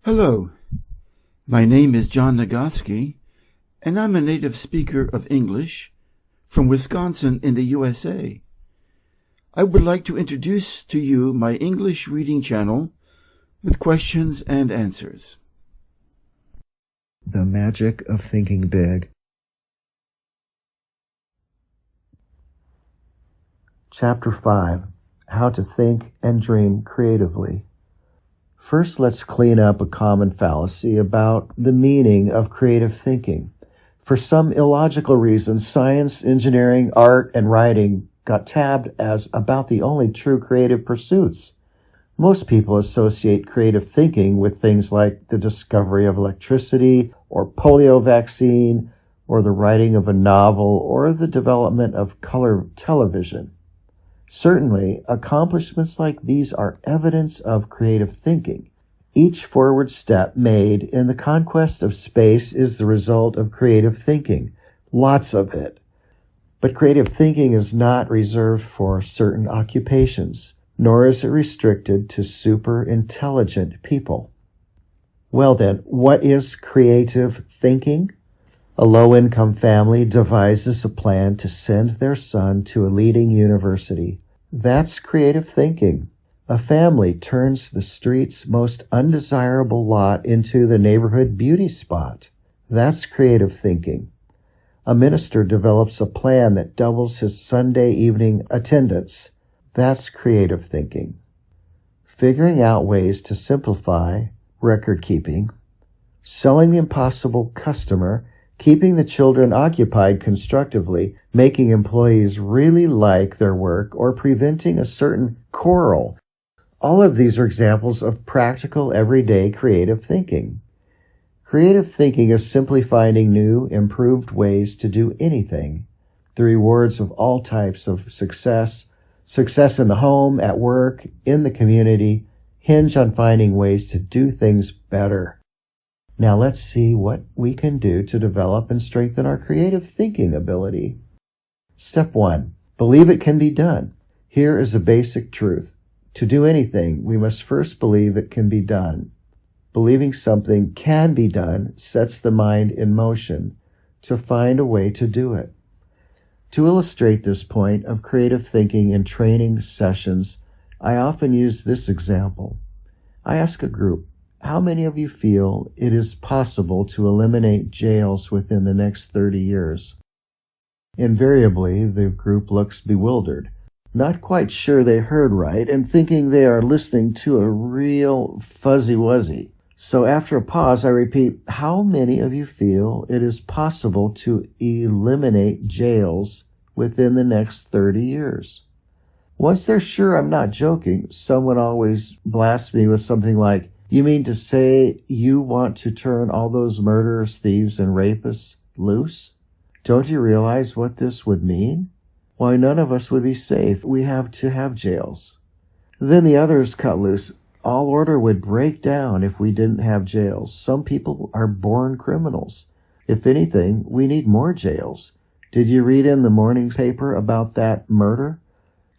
Hello, my name is John Nagoski, and I'm a native speaker of English from Wisconsin in the USA. I would like to introduce to you my English reading channel with questions and answers. The Magic of Thinking Big. Chapter 5. How to Think and Dream Creatively. First, let's clean up a common fallacy about the meaning of creative thinking. For some illogical reasons, science, engineering, art, and writing got tabbed as about the only true creative pursuits. Most people associate creative thinking with things like the discovery of electricity, or polio vaccine, or the writing of a novel, or the development of color television. Certainly, accomplishments like these are evidence of creative thinking. Each forward step made in the conquest of space is the result of creative thinking, lots of it. But creative thinking is not reserved for certain occupations, nor is it restricted to super intelligent people. Well then, what is creative thinking? A low-income family devises a plan to send their son to a leading university. That's creative thinking. A family turns the street's most undesirable lot into the neighborhood beauty spot. That's creative thinking. A minister develops a plan that doubles his Sunday evening attendance. That's creative thinking. Figuring out ways to simplify record keeping, selling the impossible customer, keeping the children occupied constructively, making employees really like their work, or preventing a certain quarrel. All of these are examples of practical, everyday creative thinking. Creative thinking is simply finding new, improved ways to do anything. The rewards of all types of success in the home, at work, in the community, hinge on finding ways to do things better. Now let's see what we can do to develop and strengthen our creative thinking ability. Step 1. Believe it can be done. Here is a basic truth. To do anything, we must first believe it can be done. Believing something can be done sets the mind in motion to find a way to do it. To illustrate this point of creative thinking in training sessions, I often use this example. I ask a group, how many of you feel it is possible to eliminate jails within the next 30 years? Invariably, the group looks bewildered, not quite sure they heard right, and thinking they are listening to a real fuzzy-wuzzy. So after a pause, I repeat, how many of you feel it is possible to eliminate jails within the next 30 years? Once they're sure I'm not joking, someone always blasts me with something like, you mean to say you want to turn all those murderers, thieves, and rapists loose? Don't you realize what this would mean? Why, none of us would be safe. We have to have jails. Then the others cut loose. All order would break down if we didn't have jails. Some people are born criminals. If anything, we need more jails. Did you read in the morning's paper about that murder?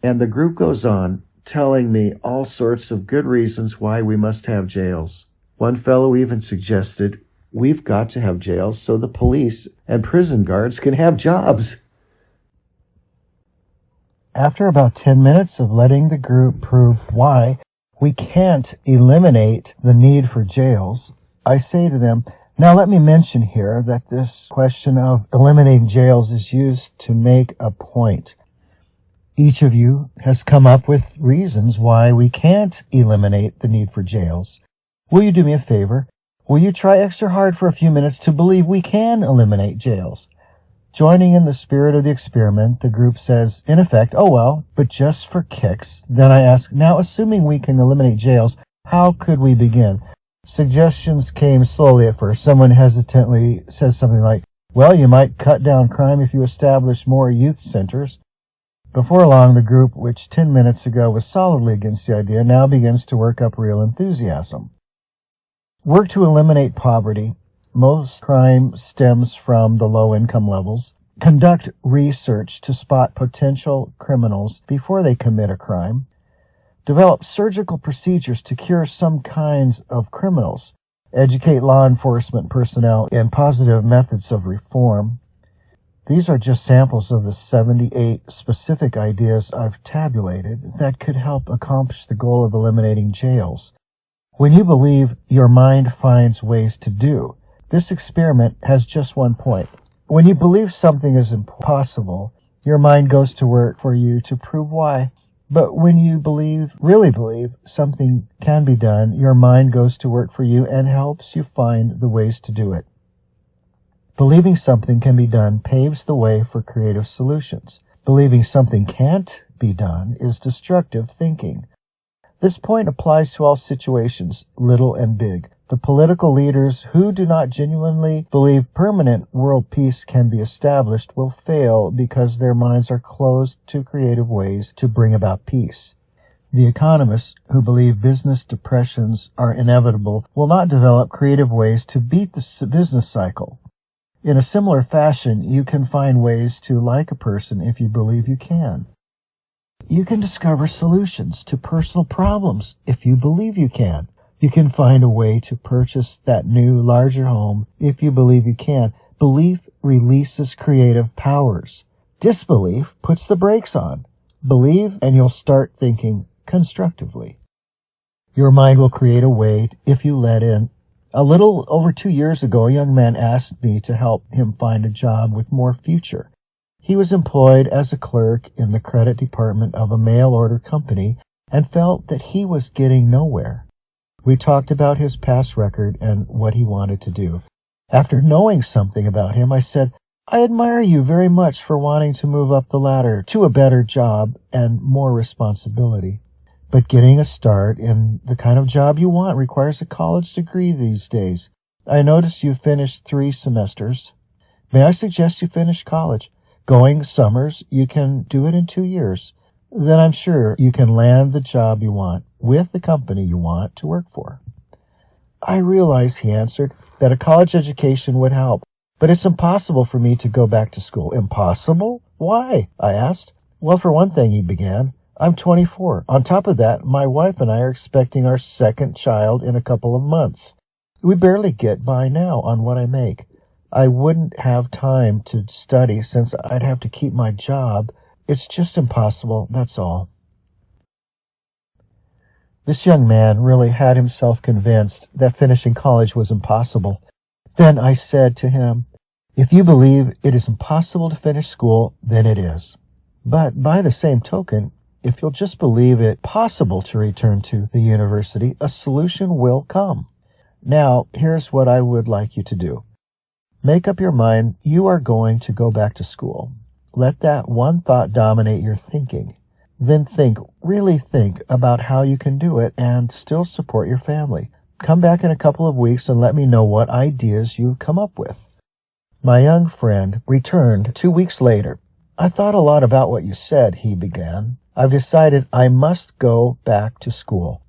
And the group goes on, telling me all sorts of good reasons why we must have jails. One fellow even suggested, we've got to have jails so the police and prison guards can have jobs. After about 10 minutes of letting the group prove why we can't eliminate the need for jails, I say to them, now let me mention here that this question of eliminating jails is used to make a point. Each of you has come up with reasons why we can't eliminate the need for jails. Will you do me a favor? Will you try extra hard for a few minutes to believe we can eliminate jails? Joining in the spirit of the experiment, the group says, in effect, oh well, but just for kicks. Then I ask, now assuming we can eliminate jails, how could we begin? Suggestions came slowly at first. Someone hesitantly says something like, well, you might cut down crime if you establish more youth centers. Before long, the group, which 10 minutes ago was solidly against the idea, now begins to work up real enthusiasm. Work to eliminate poverty. Most crime stems from the low income levels. Conduct research to spot potential criminals before they commit a crime. Develop surgical procedures to cure some kinds of criminals. educate law enforcement personnel in positive methods of reform. These are just samples of the 78 specific ideas I've tabulated that could help accomplish the goal of eliminating jails. When you believe, your mind finds ways to do. This experiment has just one point. When you believe something is impossible, your mind goes to work for you to prove why. But when you really believe something can be done, your mind goes to work for you and helps you find the ways to do it. Believing something can be done paves the way for creative solutions. Believing something can't be done is destructive thinking. This point applies to all situations, little and big. The political leaders who do not genuinely believe permanent world peace can be established will fail because their minds are closed to creative ways to bring about peace. The economists who believe business depressions are inevitable will not develop creative ways to beat the business cycle. In a similar fashion, you can find ways to like a person if you believe you can. You can discover solutions to personal problems if you believe you can. You can find a way to purchase that new, larger home if you believe you can. Belief releases creative powers. Disbelief puts the brakes on. Believe and you'll start thinking constructively. Your mind will create a way if you let in. A little over 2 years ago, a young man asked me to help him find a job with more future. He was employed as a clerk in the credit department of a mail-order company and felt that he was getting nowhere. We talked about his past record and what he wanted to do. After knowing something about him, I said, "I admire you very much for wanting to move up the ladder to a better job and more responsibility. But getting a start in the kind of job you want requires a college degree these days. I noticed you finished 3 semesters. May I suggest you finish college? Going summers, you can do it in 2 years. Then I'm sure you can land the job you want with the company you want to work for." I realize, he answered, that a college education would help, but it's impossible for me to go back to school. Impossible? Why? I asked. Well, for one thing, he began, I'm 24. On top of that, my wife and I are expecting our 2nd child in a couple of months. We barely get by now on what I make. I wouldn't have time to study since I'd have to keep my job. It's just impossible, that's all. This young man really had himself convinced that finishing college was impossible. Then I said to him, "If you believe it is impossible to finish school, then it is. But by the same token, if you'll just believe it possible to return to the university, a solution will come. Now, here's what I would like you to do. Make up your mind you are going to go back to school. Let that one thought dominate your thinking. Then really think about how you can do it and still support your family. Come back in a couple of weeks and let me know what ideas you've come up with." My young friend returned 2 weeks later. "I thought a lot about what you said," he began. "I've decided I must go back to school.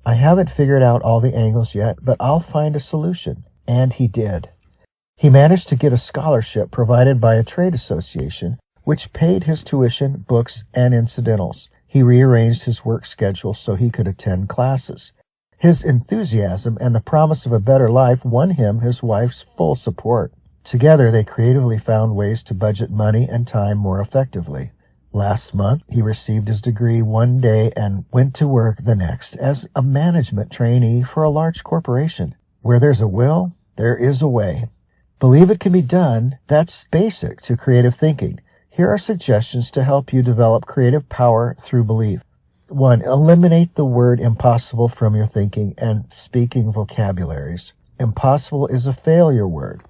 I haven't figured out all the angles yet, but I'll find a solution." And he did. He managed to get a scholarship provided by a trade association, which paid his tuition, books, and incidentals. He rearranged his work schedule so he could attend classes. His enthusiasm and the promise of a better life won him his wife's full support. Together, they creatively found ways to budget money and time more effectively. Last month, he received his degree one day and went to work the next as a management trainee for a large corporation. Where there's a will, there is a way. Believe it can be done. That's basic to creative thinking. Here are suggestions to help you develop creative power through belief. 1. Eliminate the word impossible from your thinking and speaking vocabularies. Impossible is a failure word.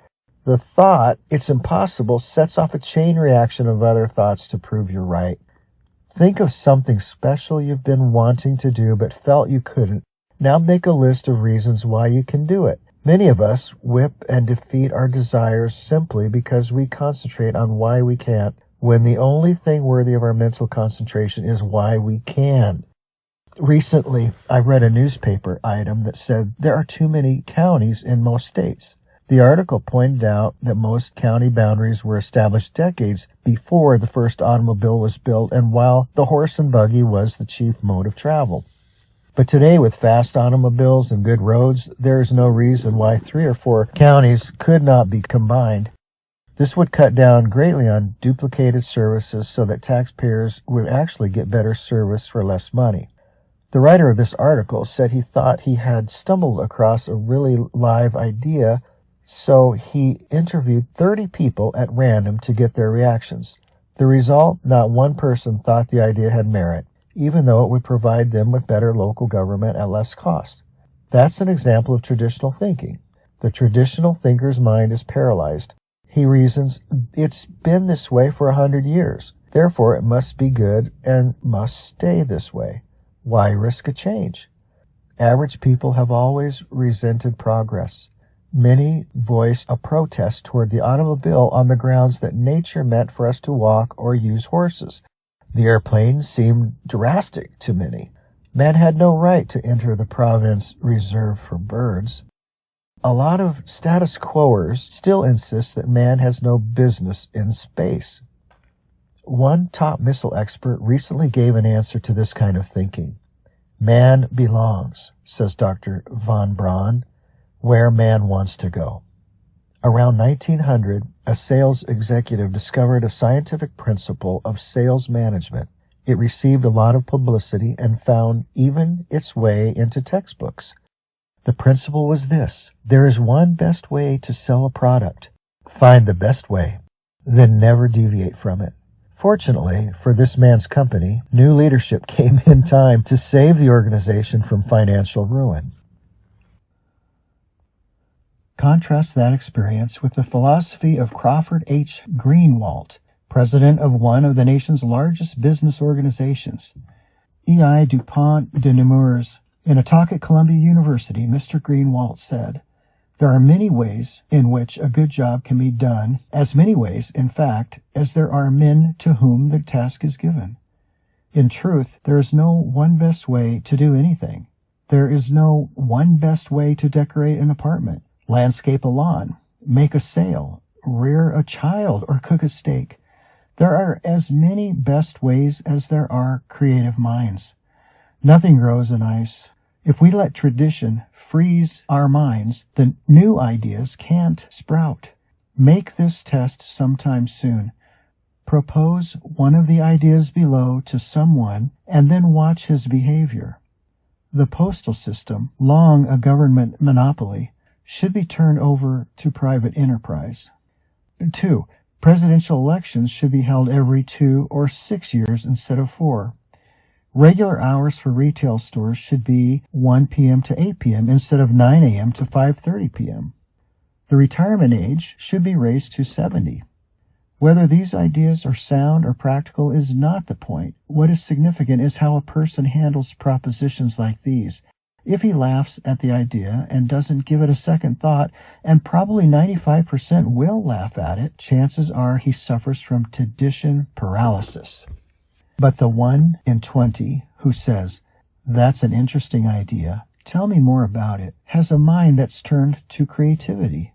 The thought, it's impossible, sets off a chain reaction of other thoughts to prove you're right. Think of something special you've been wanting to do but felt you couldn't. Now make a list of reasons why you can do it. Many of us whip and defeat our desires simply because we concentrate on why we can't, when the only thing worthy of our mental concentration is why we can. Recently, I read a newspaper item that said there are too many counties in most states. The article pointed out that most county boundaries were established decades before the first automobile was built and while the horse and buggy was the chief mode of travel. But today, with fast automobiles and good roads, there is no reason why 3 or 4 counties could not be combined. This would cut down greatly on duplicated services so that taxpayers would actually get better service for less money. The writer of this article said he thought he had stumbled across a really live idea, so he interviewed 30 people at random to get their reactions. The result, not one person thought the idea had merit, even though it would provide them with better local government at less cost. That's an example of traditional thinking. The traditional thinker's mind is paralyzed. He reasons, it's been this way for 100 years. Therefore, it must be good and must stay this way. Why risk a change? Average people have always resented progress. Many voiced a protest toward the automobile on the grounds that nature meant for us to walk or use horses. The airplane seemed drastic to many. Man had no right to enter the province reserved for birds. A lot of status quoers still insist that man has no business in space. One top missile expert recently gave an answer to this kind of thinking. Man belongs, says Dr. von Braun, where man wants to go. Around 1900, a sales executive discovered a scientific principle of sales management. It received a lot of publicity and found even its way into textbooks. The principle was this: there is one best way to sell a product. Find the best way, then never deviate from it. Fortunately for this man's company, new leadership came in time to save the organization from financial ruin. Contrast that experience with the philosophy of Crawford H. Greenwalt, president of one of the nation's largest business organizations, E.I. DuPont de Nemours. In a talk at Columbia University, Mr. Greenwalt said, "There are many ways in which a good job can be done, as many ways, in fact, as there are men to whom the task is given. In truth, there is no one best way to do anything. There is no one best way to decorate an apartment, landscape a lawn, make a sail, rear a child, or cook a steak. There are as many best ways as there are creative minds. Nothing grows in ice. If we let tradition freeze our minds, the new ideas can't sprout. Make this test sometime soon. Propose one of the ideas below to someone and then watch his behavior. The postal system, long a government monopoly, should be turned over to private enterprise. 2. Presidential elections should be held every 2 or 6 years instead of 4. Regular hours for retail stores should be 1 p.m. to 8 p.m. instead of 9 a.m. to 5:30 p.m. The retirement age should be raised to 70. Whether these ideas are sound or practical is not the point. What is significant is how a person handles propositions like these. If he laughs at the idea and doesn't give it a second thought, and probably 95% will laugh at it, chances are he suffers from tradition paralysis. But the 1 in 20 who says, "That's an interesting idea, tell me more about it," has a mind that's turned to creativity.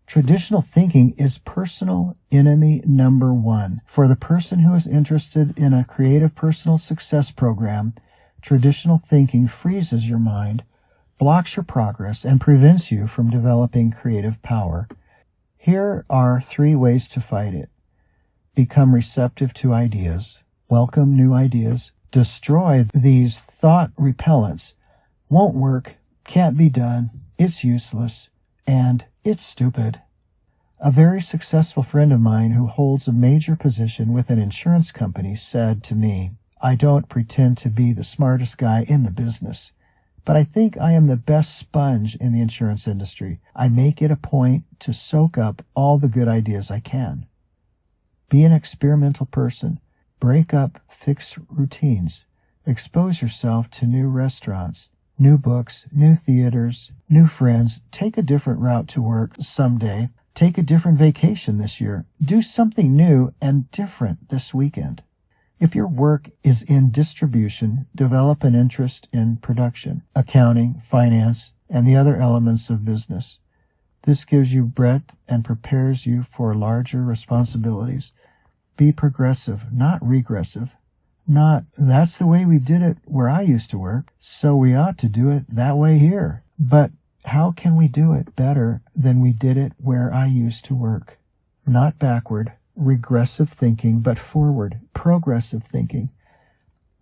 Traditional thinking is personal enemy number 1. For the person who is interested in a creative personal success program, traditional thinking freezes your mind, blocks your progress, and prevents you from developing creative power. Here are 3 ways to fight it. Become receptive to ideas. Welcome new ideas. Destroy these thought repellents. Won't work, can't be done, it's useless, and it's stupid. A very successful friend of mine who holds a major position with an insurance company said to me, "I don't pretend to be the smartest guy in the business, but I think I am the best sponge in the insurance industry. I make it a point to soak up all the good ideas I can." Be an experimental person. Break up fixed routines. Expose yourself to new restaurants, new books, new theaters, new friends. Take a different route to work someday. Take a different vacation this year. Do something new and different this weekend. If your work is in distribution, develop an interest in production, accounting, finance, and the other elements of business. This gives you breadth and prepares you for larger responsibilities. Be progressive, not regressive. Not, that's the way we did it where I used to work, so we ought to do it that way here. But how can we do it better than we did it where I used to work? Not backward, regressive thinking, but forward, progressive thinking.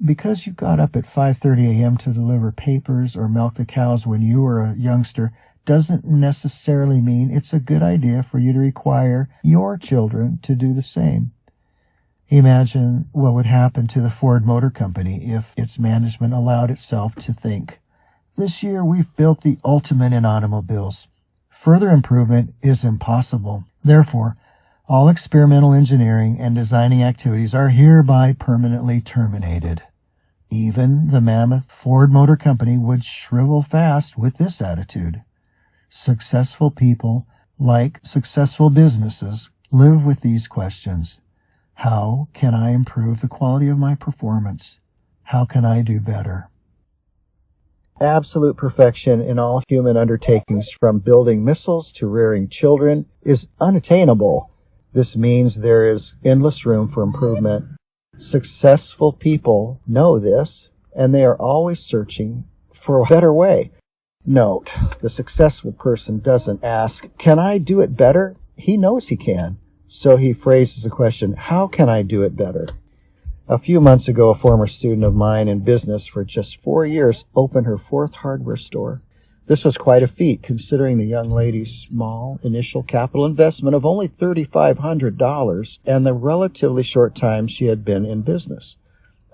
Because you got up at 5:30 a.m. to deliver papers or milk the cows when you were a youngster doesn't necessarily mean it's a good idea for you to require your children to do the same. Imagine what would happen to the Ford Motor Company if its management allowed itself to think, "This year we've built the ultimate in automobiles. Further improvement is impossible. Therefore, all experimental engineering and designing activities are hereby permanently terminated." Even the mammoth Ford Motor Company would shrivel fast with this attitude. Successful people, like successful businesses, live with these questions. How can I improve the quality of my performance? How can I do better? Absolute perfection in all human undertakings, from building missiles to rearing children, is unattainable. This means there is endless room for improvement. Successful people know this, and they are always searching for a better way. Note, the successful person doesn't ask, "Can I do it better?" He knows he can. So he phrases the question, "How can I do it better?" A few months ago, a former student of mine in business for just 4 years opened her 4th hardware store. This was quite a feat, considering the young lady's small initial capital investment of only $3,500 and the relatively short time she had been in business.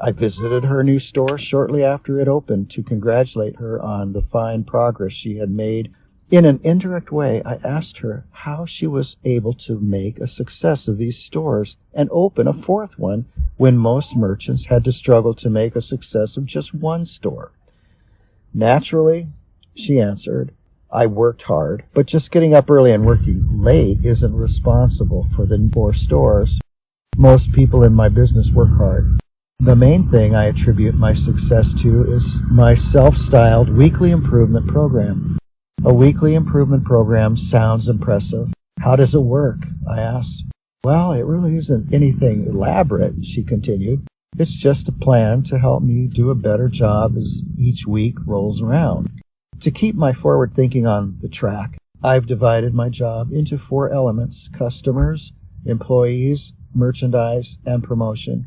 I visited her new store shortly after it opened to congratulate her on the fine progress she had made. In an indirect way, I asked her how she was able to make a success of these stores and open a 4th one when most merchants had to struggle to make a success of just one store. Naturally, she answered, "I worked hard, but just getting up early and working late isn't responsible for the 4 stores. Most people in my business work hard. The main thing I attribute my success to is my self-styled weekly improvement program." A weekly improvement program sounds impressive. "How does it work?" I asked. "Well, it really isn't anything elaborate," she continued. "It's just a plan to help me do a better job as each week rolls around. To keep my forward thinking on the track, I've divided my job into 4 elements: customers, employees, merchandise, and promotion.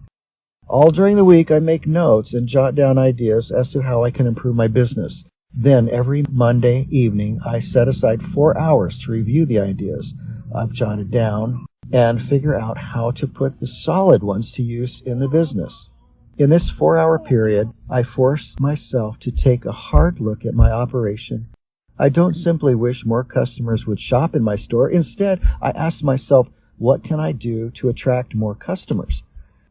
All during the week, I make notes and jot down ideas as to how I can improve my business. Then every Monday evening, I set aside 4 hours to review the ideas I've jotted down and figure out how to put the solid ones to use in the business. In this 4-hour period, I force myself to take a hard look at my operation. I don't simply wish more customers would shop in my store. Instead, I ask myself, what can I do to attract more customers?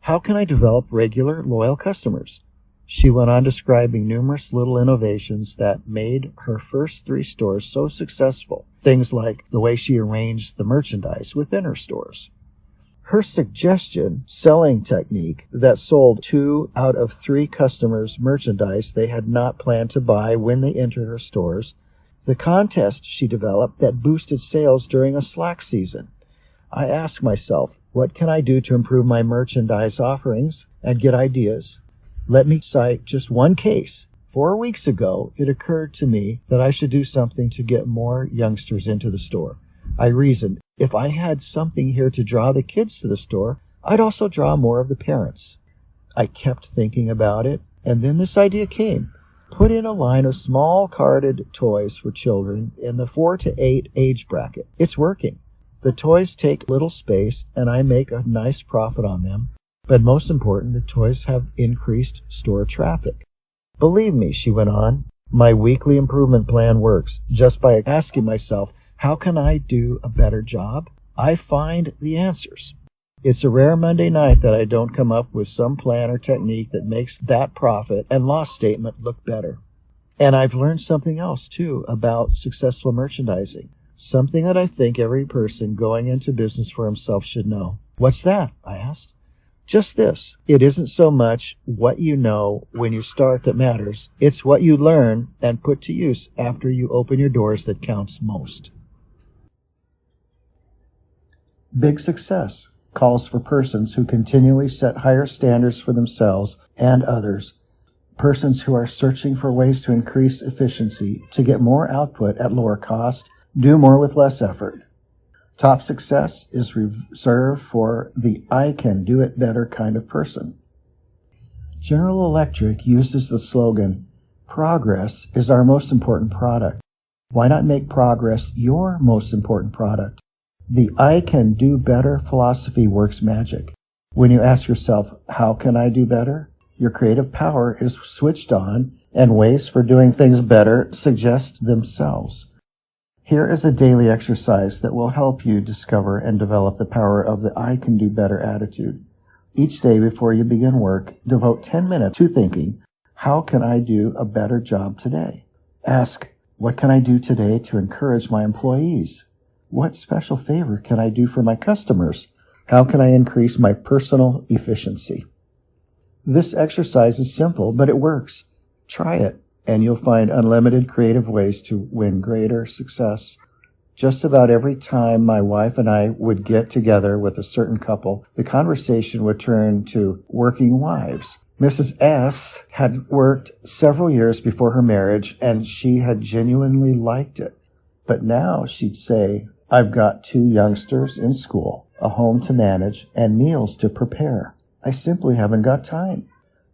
How can I develop regular, loyal customers? She went on describing numerous little innovations that made her first 3 stores so successful. Things like the way she arranged the merchandise within her stores. Her suggestion selling technique that sold 2 out of 3 customers merchandise they had not planned to buy when they entered her stores. The contest she developed that boosted sales during a slack season. I asked myself, what can I do to improve my merchandise offerings and get ideas? Let me cite just one case. 4 weeks ago, it occurred to me that I should do something to get more youngsters into the store. I reasoned, if I had something here to draw the kids to the store, I'd also draw more of the parents. I kept thinking about it, and then this idea came. Put in a line of small carded toys for children in the 4 to 8 age bracket. It's working. The toys take little space, and I make a nice profit on them. But most important, the toys have increased store traffic. Believe me, she went on, my weekly improvement plan works. Just by asking myself, how can I do a better job? I find the answers. It's a rare Monday night that I don't come up with some plan or technique that makes that profit and loss statement look better. And I've learned something else, too, about successful merchandising. Something that I think every person going into business for himself should know. What's that? I asked. Just this. It isn't so much what you know when you start that matters. It's what you learn and put to use after you open your doors that counts most. Big success. calls for persons who continually set higher standards for themselves and others, persons who are searching for ways to increase efficiency, to get more output at lower cost, do more with less effort. Top success is reserved for the I can do it better kind of person. General Electric uses the slogan, "Progress is our most important product." Why not make progress your most important product? The I can do better philosophy works magic. When you ask yourself, how can I do better? Your creative power is switched on, and ways for doing things better suggest themselves. Here is a daily exercise that will help you discover and develop the power of the I can do better attitude. Each day before you begin work, devote 10 minutes to thinking, how can I do a better job today? Ask, what can I do today to encourage my employees? What special favor can I do for my customers? How can I increase my personal efficiency? This exercise is simple, but it works. Try it, and you'll find unlimited creative ways to win greater success. Just about every time my wife and I would get together with a certain couple, the conversation would turn to working wives. Mrs. S. had worked several years before her marriage, and she had genuinely liked it. But now she'd say, I've got 2 youngsters in school, a home to manage, and meals to prepare. I simply haven't got time.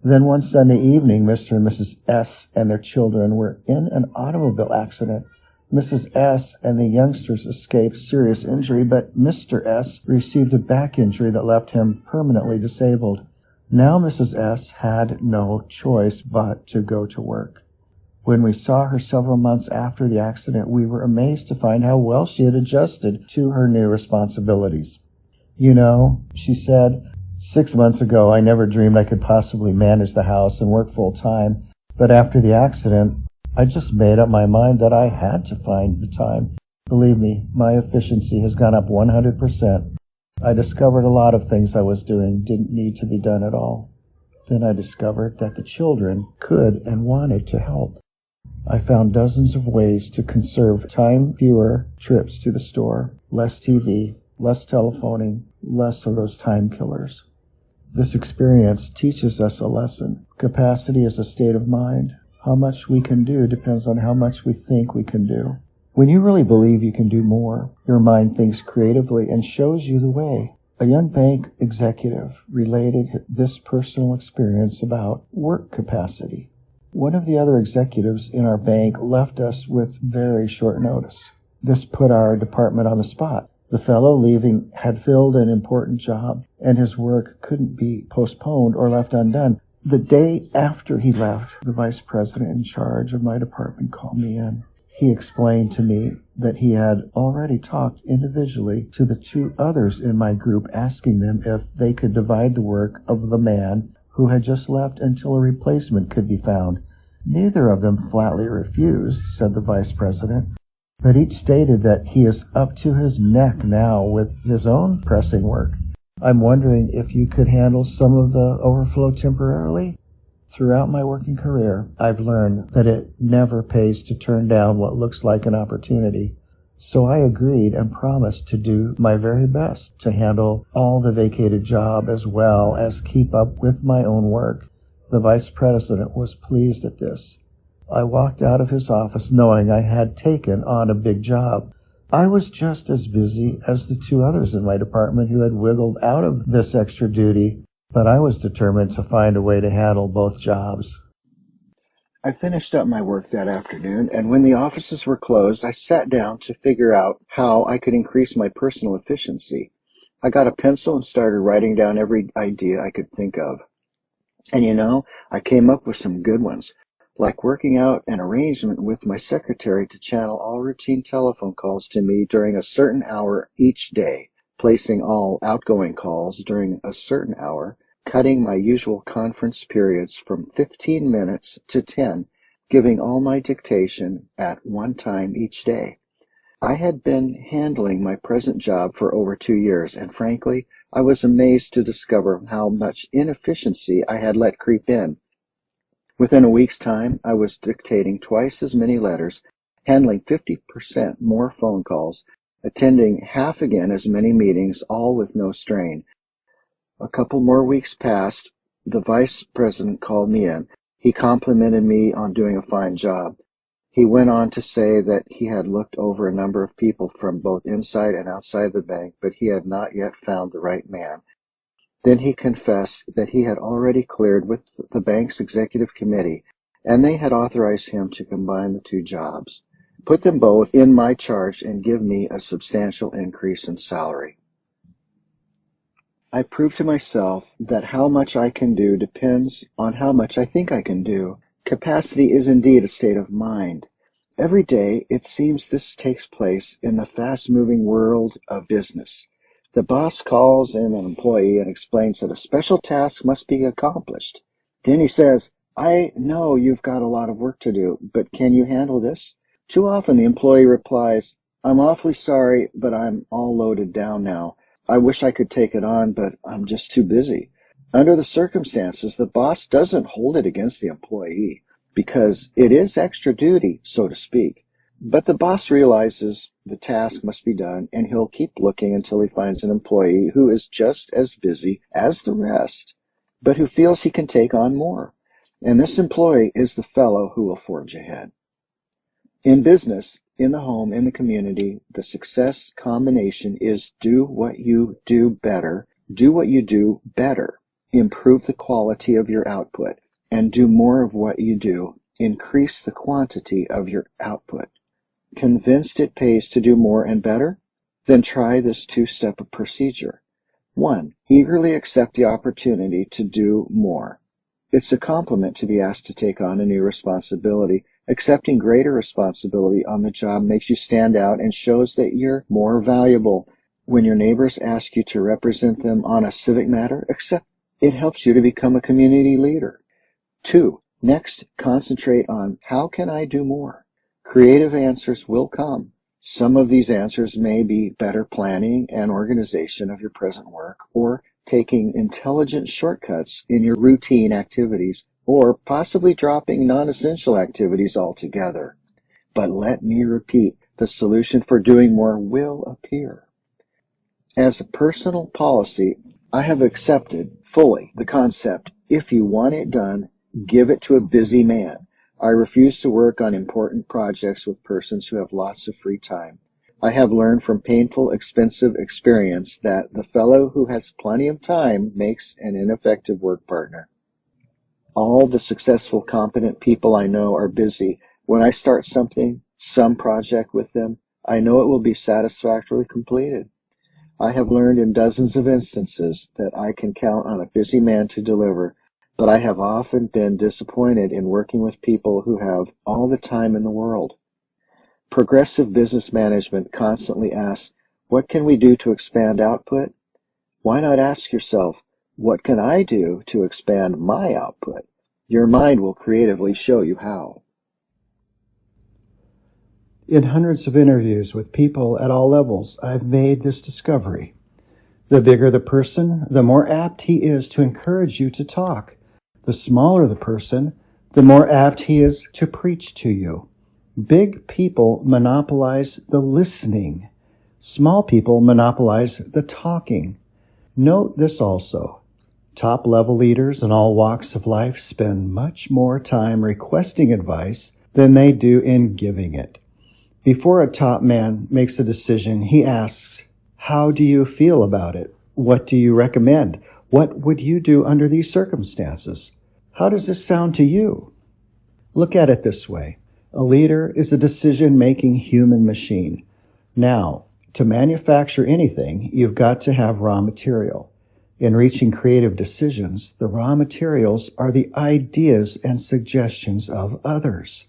Then one Sunday evening, Mr. and Mrs. S. and their children were in an automobile accident. Mrs. S. and the youngsters escaped serious injury, but Mr. S. received a back injury that left him permanently disabled. Now Mrs. S. had no choice but to go to work. When we saw her several months after the accident, we were amazed to find how well she had adjusted to her new responsibilities. You know, she said, 6 months ago I never dreamed I could possibly manage the house and work full time, but after the accident, I just made up my mind that I had to find the time. Believe me, my efficiency has gone up 100%. I discovered a lot of things I was doing didn't need to be done at all. Then I discovered that the children could and wanted to help. I found dozens of ways to conserve time, fewer trips to the store, less TV, less telephoning, less of those time killers. This experience teaches us a lesson. Capacity is a state of mind. How much we can do depends on how much we think we can do. When you really believe you can do more, your mind thinks creatively and shows you the way. A young bank executive related this personal experience about work capacity. One of the other executives in our bank left us with very short notice. This put our department on the spot. The fellow leaving had filled an important job, and his work couldn't be postponed or left undone. The day after he left, the vice president in charge of my department called me in. He explained to me that he had already talked individually to the 2 others in my group, asking them if they could divide the work of the man who had just left until a replacement could be found. Neither of them flatly refused, said the vice president, but each stated that he is up to his neck now with his own pressing work. I'm wondering if you could handle some of the overflow temporarily? Throughout my working career, I've learned that it never pays to turn down what looks like an opportunity. So I agreed and promised to do my very best to handle all the vacated job as well as keep up with my own work. The vice president was pleased at this. I walked out of his office knowing I had taken on a big job. I was just as busy as the 2 others in my department who had wiggled out of this extra duty, but I was determined to find a way to handle both jobs. I finished up my work that afternoon, and when the offices were closed, I sat down to figure out how I could increase my personal efficiency. I got a pencil and started writing down every idea I could think of. And you know, I came up with some good ones, like working out an arrangement with my secretary to channel all routine telephone calls to me during a certain hour each day, placing all outgoing calls during a certain hour, cutting my usual conference periods from 15 minutes to 10, giving all my dictation at one time each day. I had been handling my present job for over 2 years, and frankly, I was amazed to discover how much inefficiency I had let creep in. Within a week's time, I was dictating twice as many letters, handling 50% more phone calls, attending half again as many meetings, all with no strain. A couple more weeks passed. The vice president called me in. He complimented me on doing a fine job. He went on to say that he had looked over a number of people from both inside and outside the bank, but he had not yet found the right man. Then he confessed that he had already cleared with the bank's executive committee, and they had authorized him to combine the two jobs, put them both in my charge, and give me a substantial increase in salary. I proved to myself that how much I can do depends on how much I think I can do. Capacity is indeed a state of mind. Every day, it seems this takes place in the fast-moving world of business. The boss calls in an employee and explains that a special task must be accomplished. Then he says, "I know you've got a lot of work to do, but can you handle this?" Too often the employee replies, "I'm awfully sorry, but I'm all loaded down now. I wish I could take it on, but I'm just too busy." Under the circumstances, the boss doesn't hold it against the employee because it is extra duty, so to speak. But the boss realizes the task must be done, and he'll keep looking until he finds an employee who is just as busy as the rest, but who feels he can take on more. And this employee is the fellow who will forge ahead. In business, in the home, in the community, the success combination is do what you do better, improve the quality of your output, and do more of what you do, increase the quantity of your output. Convinced it pays to do more and better? Then try this two-step procedure. 1. Eagerly accept the opportunity to do more. It's a compliment to be asked to take on a new responsibility. Accepting greater responsibility on the job makes you stand out and shows that you're more valuable. When your neighbors ask you to represent them on a civic matter, accept it helps you to become a community leader. 2. Next, concentrate on how can I do more? Creative answers will come. Some of these answers may be better planning and organization of your present work, or taking intelligent shortcuts in your routine activities, or possibly dropping non-essential activities altogether. But let me repeat, the solution for doing more will appear. As a personal policy, I have accepted fully the concept, if you want it done, give it to a busy man. I refuse to work on important projects with persons who have lots of free time. I have learned from painful, expensive experience that the fellow who has plenty of time makes an ineffective work partner. All the successful, competent people I know are busy. When I start some project with them, I know it will be satisfactorily completed. I have learned in dozens of instances that I can count on a busy man to deliver, but I have often been disappointed in working with people who have all the time in the world. Progressive business management constantly asks, what can we do to expand output? Why not ask yourself, what can I do to expand my output? Your mind will creatively show you how. In hundreds of interviews with people at all levels, I've made this discovery. The bigger the person, the more apt he is to encourage you to talk. The smaller the person, the more apt he is to preach to you. Big people monopolize the listening. Small people monopolize the talking. Note this also. Top-level leaders in all walks of life spend much more time requesting advice than they do in giving it. Before a top man makes a decision, he asks, how do you feel about it? What do you recommend? What would you do under these circumstances? How does this sound to you? Look at it this way. A leader is a decision-making human machine. Now, to manufacture anything, you've got to have raw material. In reaching creative decisions, the raw materials are the ideas and suggestions of others.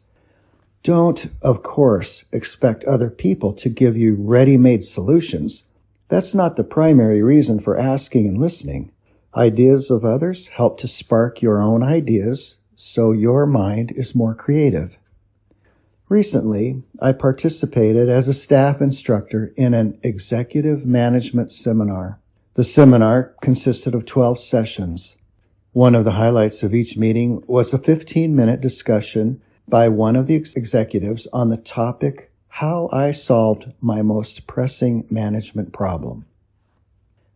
Don't, of course, expect other people to give you ready-made solutions. That's not the primary reason for asking and listening. Ideas of others help to spark your own ideas, so your mind is more creative. Recently, I participated as a staff instructor in an executive management seminar. The seminar consisted of 12 sessions. One of the highlights of each meeting was a 15-minute discussion by one of the executives on the topic How I Solved My Most Pressing Management Problem.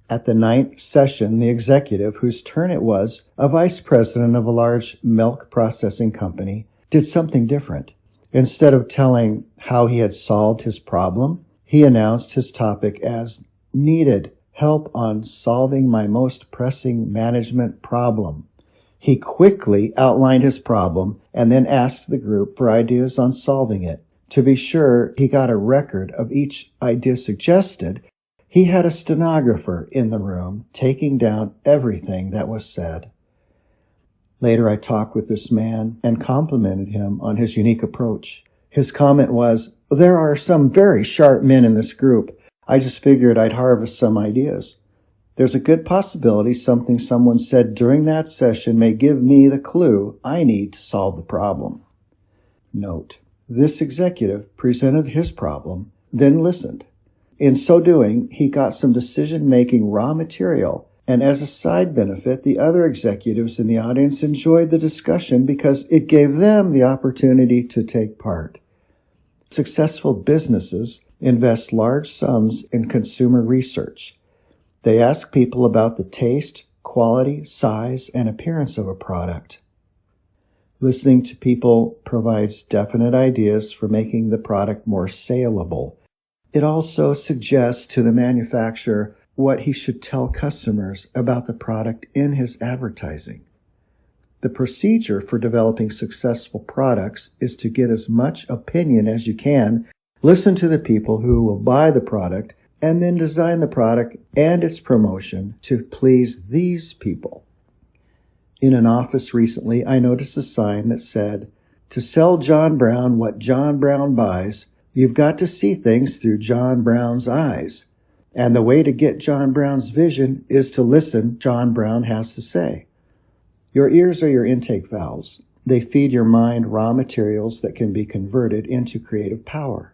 At the 9th session, the executive, whose turn it was, a vice president of a large milk processing company, did something different. Instead of telling how he had solved his problem, he announced his topic as Needed Help on Solving My Most Pressing Management Problem. He quickly outlined his problem and then asked the group for ideas on solving it. To be sure, he got a record of each idea suggested. He had a stenographer in the room taking down everything that was said. Later, I talked with this man and complimented him on his unique approach. His comment was, "There are some very sharp men in this group. I just figured I'd harvest some ideas. There's a good possibility something someone said during that session may give me the clue I need to solve the problem." Note: this executive presented his problem, then listened. In so doing, he got some decision-making raw material, and as a side benefit, the other executives in the audience enjoyed the discussion because it gave them the opportunity to take part. Successful businesses invest large sums in consumer research. They ask people about the taste, quality, size, and appearance of a product. Listening to people provides definite ideas for making the product more saleable. It also suggests to the manufacturer what he should tell customers about the product in his advertising. The procedure for developing successful products is to get as much opinion as you can, listen to the people who will buy the product, and then design the product and its promotion to please these people. In an office recently, I noticed a sign that said, "To sell John Brown what John Brown buys, you've got to see things through John Brown's eyes. And the way to get John Brown's vision is to listen John Brown has to say." Your ears are your intake valves. They feed your mind raw materials that can be converted into creative power.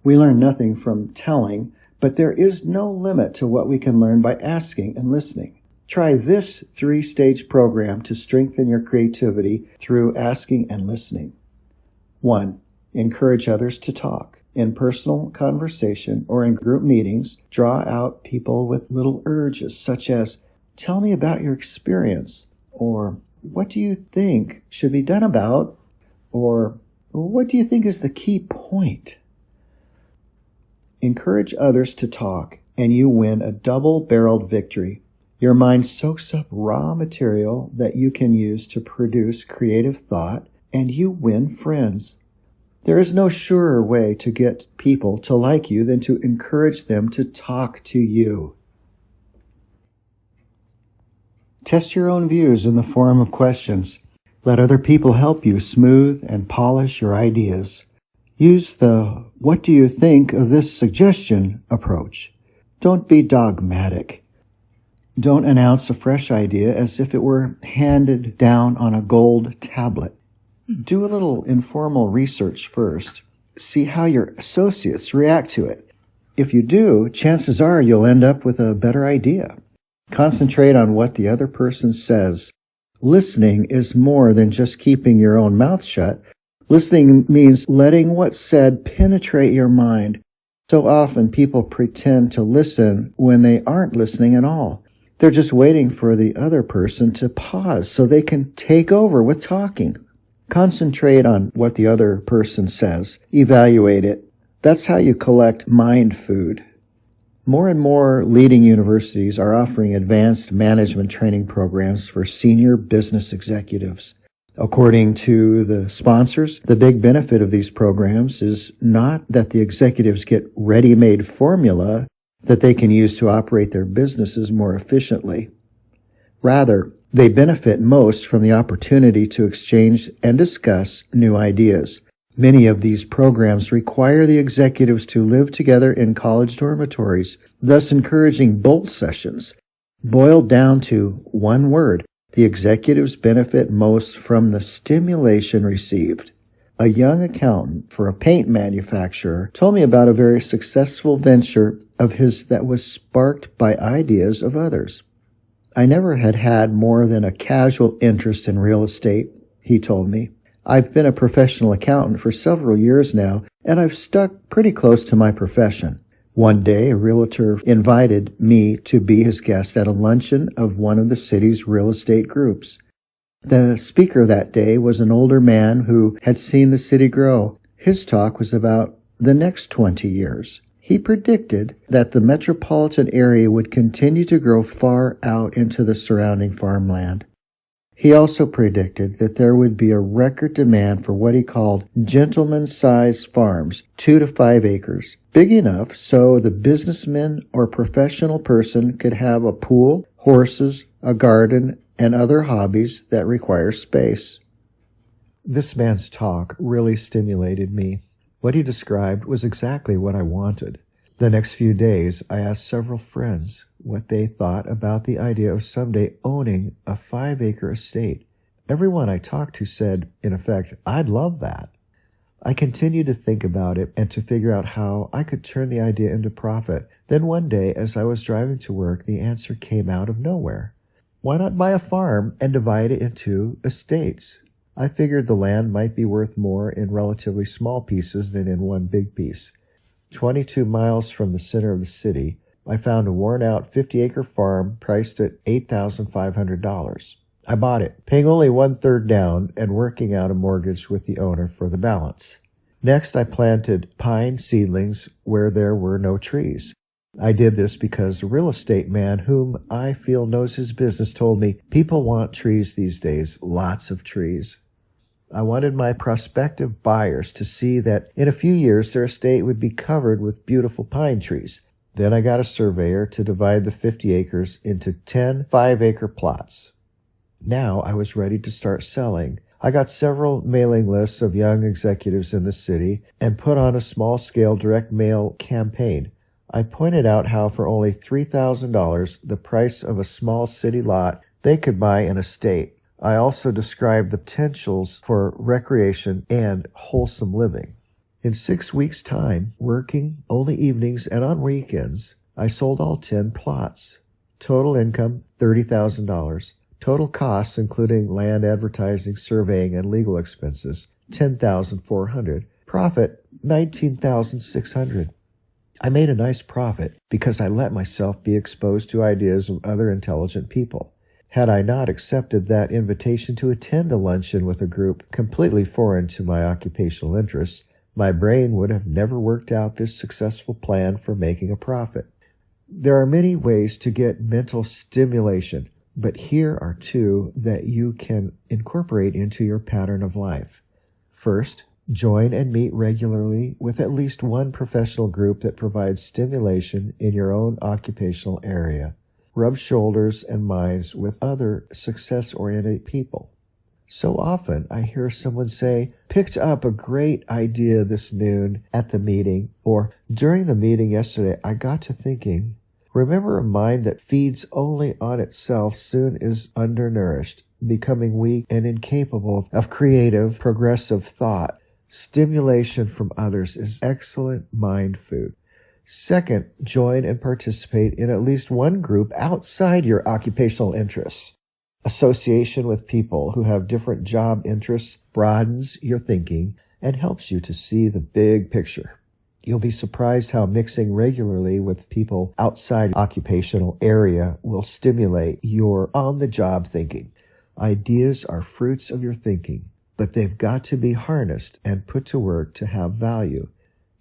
We learn nothing from telling, but there is no limit to what we can learn by asking and listening. Try this 3-stage program to strengthen your creativity through asking and listening. 1. Encourage others to talk. In personal conversation or in group meetings, draw out people with little urges such as, "Tell me about your experience," or "What do you think should be done about?" or "What do you think is the key point?" Encourage others to talk, and you win a double-barreled victory. Your mind soaks up raw material that you can use to produce creative thought, and you win friends. There is no surer way to get people to like you than to encourage them to talk to you. Test your own views in the form of questions. Let other people help you smooth and polish your ideas. Use the "what do you think of this suggestion" approach. Don't be dogmatic. Don't announce a fresh idea as if it were handed down on a gold tablet. Do a little informal research first. See how your associates react to it. If you do, chances are you'll end up with a better idea. Concentrate on what the other person says. Listening is more than just keeping your own mouth shut. Listening means letting what's said penetrate your mind. So often people pretend to listen when they aren't listening at all. They're just waiting for the other person to pause so they can take over with talking. Concentrate on what the other person says. Evaluate it. That's how you collect mind food. More and more leading universities are offering advanced management training programs for senior business executives. According to the sponsors, the big benefit of these programs is not that the executives get ready-made formula that they can use to operate their businesses more efficiently. Rather, they benefit most from the opportunity to exchange and discuss new ideas. Many of these programs require the executives to live together in college dormitories, thus encouraging bolt sessions. Boiled down to one word, the executives benefit most from the stimulation received. A young accountant for a paint manufacturer told me about a very successful venture of his that was sparked by ideas of others. "I never had more than a casual interest in real estate," he told me. I've been a professional accountant for several years now, and I've stuck pretty close to my profession. One day, a realtor invited me to be his guest at a luncheon of one of the city's real estate groups. The speaker that day was an older man who had seen the city grow. His talk was about the next 20 years. He predicted that the metropolitan area would continue to grow far out into the surrounding farmland. He also predicted that there would be a record demand for what he called gentleman-sized farms, 2 to 5 acres, big enough so the businessman or professional person could have a pool, horses, a garden, and other hobbies that require space. This man's talk really stimulated me. What he described was exactly what I wanted. The next few days, I asked several friends what they thought about the idea of someday owning a 5-acre estate. Everyone I talked to said, in effect, "I'd love that." I continued to think about it and to figure out how I could turn the idea into profit. Then one day, as I was driving to work, the answer came out of nowhere. Why not buy a farm and divide it into estates? I figured the land might be worth more in relatively small pieces than in one big piece. 22 miles from the center of the city, I found a worn-out 50-acre farm priced at $8,500. I bought it, paying only 1/3 down and working out a mortgage with the owner for the balance. Next, I planted pine seedlings where there were no trees. I did this because a real estate man whom I feel knows his business told me people want trees these days, lots of trees. I wanted my prospective buyers to see that in a few years their estate would be covered with beautiful pine trees. Then I got a surveyor to divide the 50 acres into 10 5-acre plots. Now I was ready to start selling. I got several mailing lists of young executives in the city and put on a small-scale direct mail campaign. I pointed out how for only $3,000, the price of a small city lot, they could buy an estate. I also described the potentials for recreation and wholesome living. In 6 weeks' time, working only evenings and on weekends, I sold all 10 plots. Total income, $30,000. Total costs, including land, advertising, surveying, and legal expenses, $10,400. Profit, $19,600. I made a nice profit because I let myself be exposed to ideas of other intelligent people. Had I not accepted that invitation to attend a luncheon with a group completely foreign to my occupational interests, my brain would have never worked out this successful plan for making a profit. There are many ways to get mental stimulation, but here are 2 that you can incorporate into your pattern of life. First, join and meet regularly with at least one professional group that provides stimulation in your own occupational area. Rub shoulders and minds with other success-oriented people. So often I hear someone say, "Picked up a great idea this noon at the meeting," or "During the meeting yesterday, I got to thinking." Remember, a mind that feeds only on itself soon is undernourished, becoming weak and incapable of creative, progressive thought. Stimulation from others is excellent mind food. Second, join and participate in at least one group outside your occupational interests. Association with people who have different job interests broadens your thinking and helps you to see the big picture. You'll be surprised how mixing regularly with people outside occupational area will stimulate your on-the-job thinking. Ideas are fruits of your thinking, but they've got to be harnessed and put to work to have value.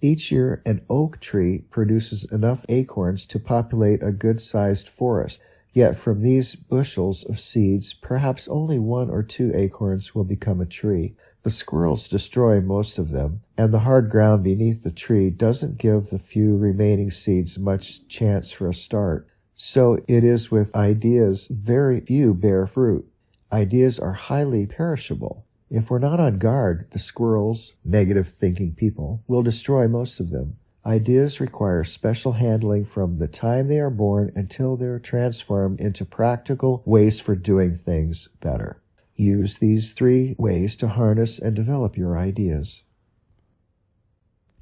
Each year, an oak tree produces enough acorns to populate a good-sized forest. Yet from these bushels of seeds, perhaps only 1 or 2 acorns will become a tree. The squirrels destroy most of them, and the hard ground beneath the tree doesn't give the few remaining seeds much chance for a start. So it is with ideas, very few bear fruit. Ideas are highly perishable. If we're not on guard, the squirrels, negative-thinking people, will destroy most of them. Ideas require special handling from the time they are born until they're transformed into practical ways for doing things better. Use these 3 ways to harness and develop your ideas.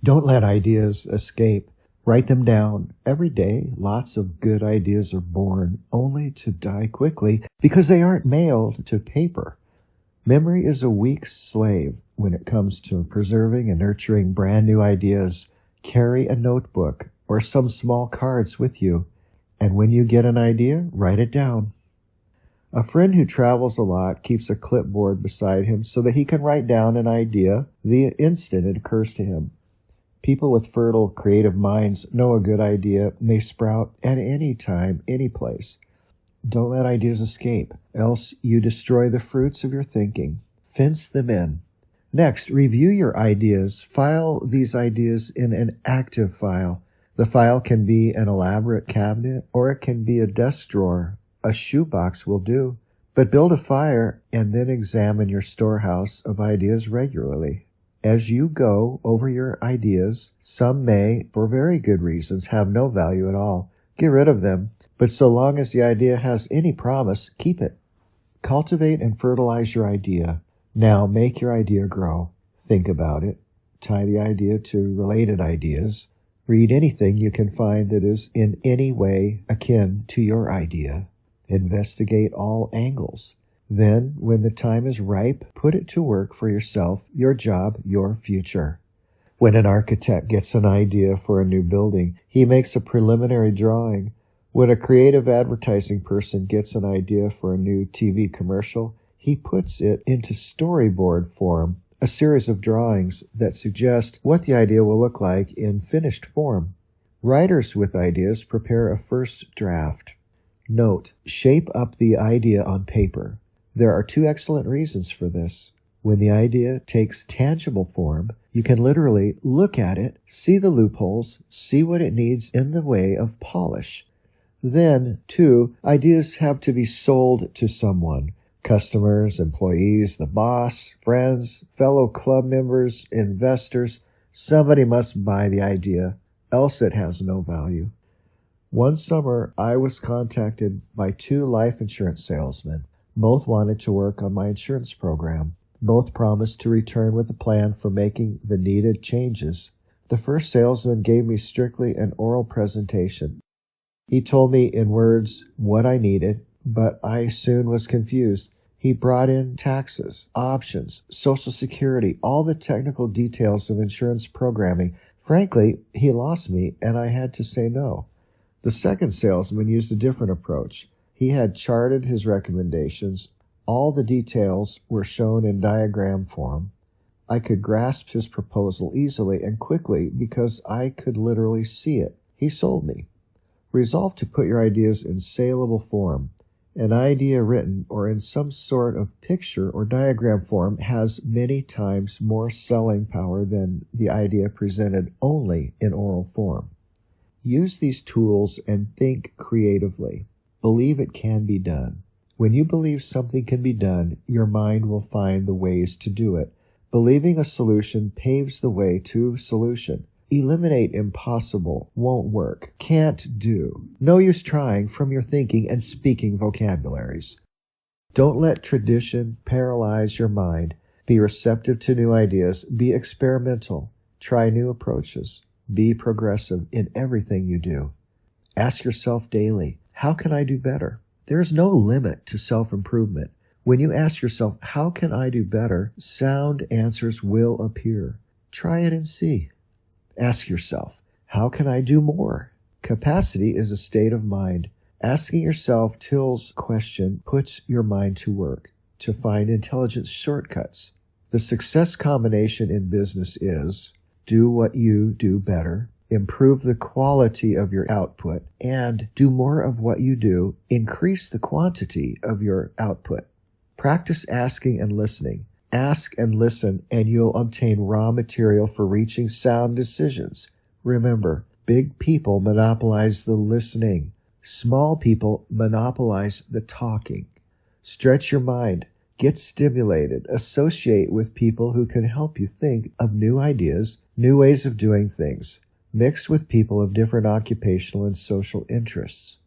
Don't let ideas escape. Write them down. Every day, lots of good ideas are born, only to die quickly because they aren't mailed to paper. Memory is a weak slave when it comes to preserving and nurturing brand new ideas. Carry a notebook or some small cards with you, and when you get an idea, write it down. A friend who travels a lot keeps a clipboard beside him so that he can write down an idea the instant it occurs to him. People with fertile, creative minds know a good idea may sprout at any time, any place. Don't let ideas escape, else you destroy the fruits of your thinking. Fence them in. Next, review your ideas. File these ideas in an active file. The file can be an elaborate cabinet, or it can be a desk drawer. A shoebox will do. But build a fire and then examine your storehouse of ideas regularly. As you go over your ideas, some may, for very good reasons, have no value at all. Get rid of them, but so long as the idea has any promise, keep it. Cultivate and fertilize your idea. Now make your idea grow. Think about it. Tie the idea to related ideas. Read anything you can find that is in any way akin to your idea. Investigate all angles. Then, when the time is ripe, put it to work for yourself, your job, your future. When an architect gets an idea for a new building, he makes a preliminary drawing. When a creative advertising person gets an idea for a new TV commercial, he puts it into storyboard form, a series of drawings that suggest what the idea will look like in finished form. Writers with ideas prepare a first draft. Note, shape up the idea on paper. There are two excellent reasons for this. When the idea takes tangible form, you can literally look at it, see the loopholes, see what it needs in the way of polish. Then, too, ideas have to be sold to someone. Customers, employees, the boss, friends, fellow club members, investors. Somebody must buy the idea, else it has no value. One summer, I was contacted by 2 life insurance salesmen. Both wanted to work on my insurance program. Both promised to return with a plan for making the needed changes. The first salesman gave me strictly an oral presentation. He told me in words what I needed, but I soon was confused. He brought in taxes, options, Social Security, all the technical details of insurance programming. Frankly, he lost me, and I had to say no. The second salesman used a different approach. He had charted his recommendations. All the details were shown in diagram form. I could grasp his proposal easily and quickly because I could literally see it. He sold me. Resolve to put your ideas in saleable form. An idea written or in some sort of picture or diagram form has many times more selling power than the idea presented only in oral form. Use these tools and think creatively. Believe it can be done. When you believe something can be done, your mind will find the ways to do it. Believing a solution paves the way to solution. Eliminate impossible, won't work, can't do. No use trying from your thinking and speaking vocabularies. Don't let tradition paralyze your mind. Be receptive to new ideas. Be experimental. Try new approaches. Be progressive in everything you do. Ask yourself daily, how can I do better? There is no limit to self-improvement. When you ask yourself, how can I do better? Sound answers will appear. Try it and see. Ask yourself, how can I do more? Capacity is a state of mind. Asking yourself Till's question puts your mind to work to find intelligent shortcuts. The success combination in business is do what you do better, improve the quality of your output, and do more of what you do, increase the quantity of your output. Practice asking and listening. Ask and listen, and you'll obtain raw material for reaching sound decisions. Remember, big people monopolize the listening. Small people monopolize the talking. Stretch your mind. Get stimulated. Associate with people who can help you think of new ideas, new ways of doing things. Mix with people of different occupational and social interests.